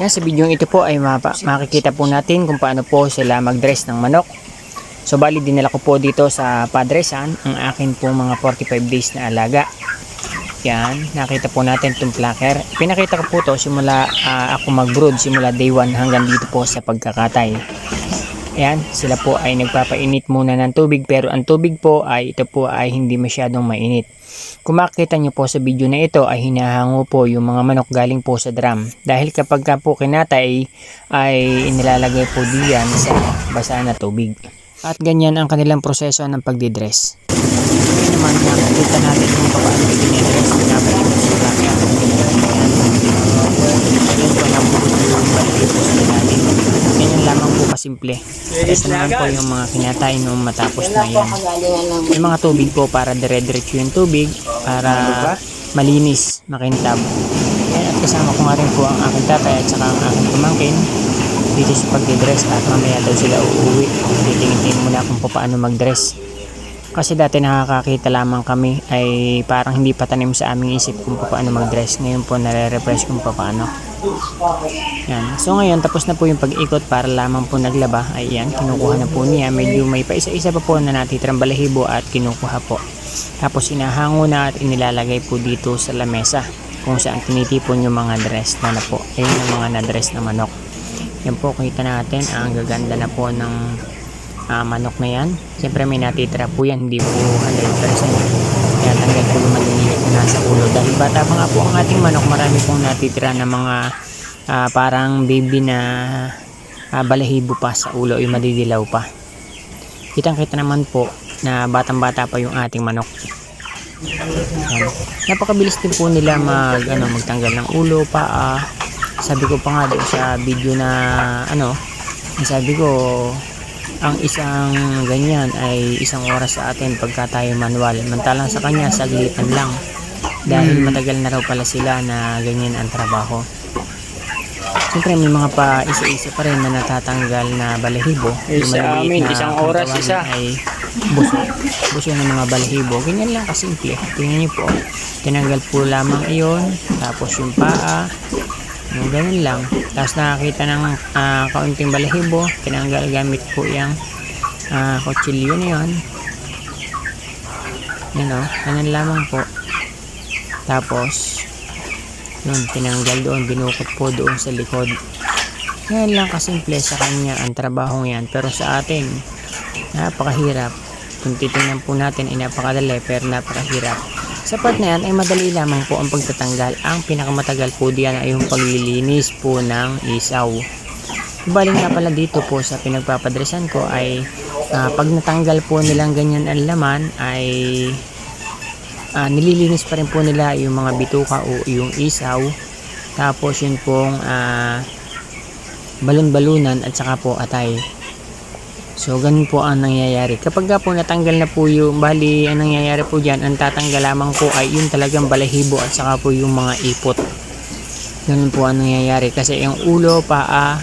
Yan, sa video ito po ay makikita po natin kung paano po sila mag-dress ng manok. So bali dinala ko po dito sa padresan ang akin po mga 45 days na alaga. Yan, nakita po natin itong plucker. Pinakita ko po to simula ako mag-brood, simula day 1 hanggang dito po sa pagkakatay. Yan, sila po ay nagpapainit muna ng tubig, pero ang tubig po ay ito po ay hindi masyadong mainit. Kung makikita nyo po sa video na ito ay hinahango po yung mga manok galing po sa drum. Dahil kapag ka po kinatay ay inilalagay po diyan sa basa na tubig. At ganyan ang kanilang proseso ng pagdidress. Ngayon naman nakikita natin kung paano dinidress ng napalimot sa laki ang kanilang yan. Yun po nabuhod yung balik po sa ilalim. Ganyan lamang po kasimple. Kasi naman po yung mga kinatay nung matapos na yan. Yung mga tubig po para dire-diretso yung tubig para malinis, makintab. Yan, at kasama ko nga rin po ang aking tatay at saka ang aking pamangkin dito sa pagdidress at mamaya daw sila uuwi. Titingin-tingin muna kung paano mag-dress. Kasi dati nakakakita lamang kami ay parang hindi pa tanim sa aming isip kung paano mag-dress. Ngayon po nare-refresh kung paano. Yan. So ngayon tapos na po yung pag-ikot para lamang po naglaba. Ay yan, kinukuha na po niya. Medyo may pa isa-isa pa po na natitirang balahibo at kinukuha po. Tapos inahango na at inilalagay po dito sa lamesa kung saan tinitipon yung mga dress na po. Ayun ang mga na-dress na manok. Yan po, kita natin ang gaganda na po ng manok na yan. Siyempre may natitira po yan, hindi po 100%. Kaya tanggal po yung maliliit na nasa ulo. Dahil bata pa nga po ang ating manok, marami pong natitira na mga parang baby na balahibo pa sa ulo, yung madidilaw pa. Kitang-kita naman po na batang-bata pa yung ating manok. Yan. Napakabilis din po nila magtanggal ng ulo, paa. Sabi ko pa nga doon sa video na sabi ko ang isang ganyan ay 1 oras sa atin pagka tayo manual. Mantalang sa kanya saglitan lang. Dahil matagal na raw pala sila na ganyan ang trabaho. Siyempre may mga pa isa-isa pa rin na natatanggal na balahibo. Sa amin, 1 oras isa. Ay buso ng mga balahibo. Ganyan lang kasimple. Tingnan niyo po. Tinanggal po lamang iyon. Tapos yung paa. Ganun lang. Tapos nakakita ng kaunting balahibo. Tinanggal gamit po yung kutsilyo na yun. Yan o. Ganun lamang po. Tapos yun, tinanggal doon. Binukot po doon sa likod. Yan lang kasimple sa kanya ang trabahong yan. Pero sa atin, napakahirap. Kung titingnan po natin ay napakadali pero napakahirap. Sa part na yan ay madali lamang po ang pagtatanggal. Ang pinakamatagal po diyan ay yung paglilinis po ng isaw. Baling nga pala dito po sa pinagpapadresan ko ay pag natanggal po nilang ganyan ang laman ay nililinis pa rin po nila yung mga bituka o yung isaw. Tapos yun pong balon-balunan at saka po atay. So ganun po ang nangyayari. Kapag po natanggal na po yung bali, ang nangyayari po dyan, ang tatanggal lamang po ay yung talagang balahibo at saka po yung mga ipot. Ganun po ang nangyayari. Kasi yung ulo, paa,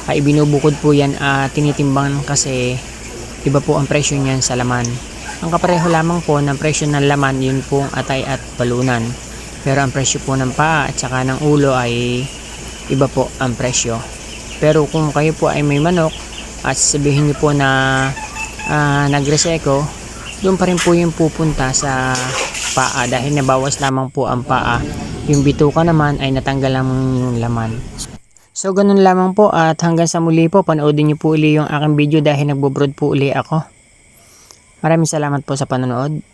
ay binubukod po yan tinitimbang kasi iba po ang presyo niyan sa laman. Ang kapareho lamang po ng presyo ng laman, yun pong atay at balunan. Pero ang presyo po ng paa at saka ng ulo ay iba po ang presyo. Pero kung kayo po ay may manok, at sabihin niyo po na nagreseko, doon pa rin po yung pupunta sa paa dahil nabawas lamang po ang paa. Yung bituka naman ay natanggal lamang yung laman. So ganun lamang po at hanggang sa muli po, panoodin niyo po uli yung aking video dahil nagbo-brood po uli ako. Maraming salamat po sa panonood.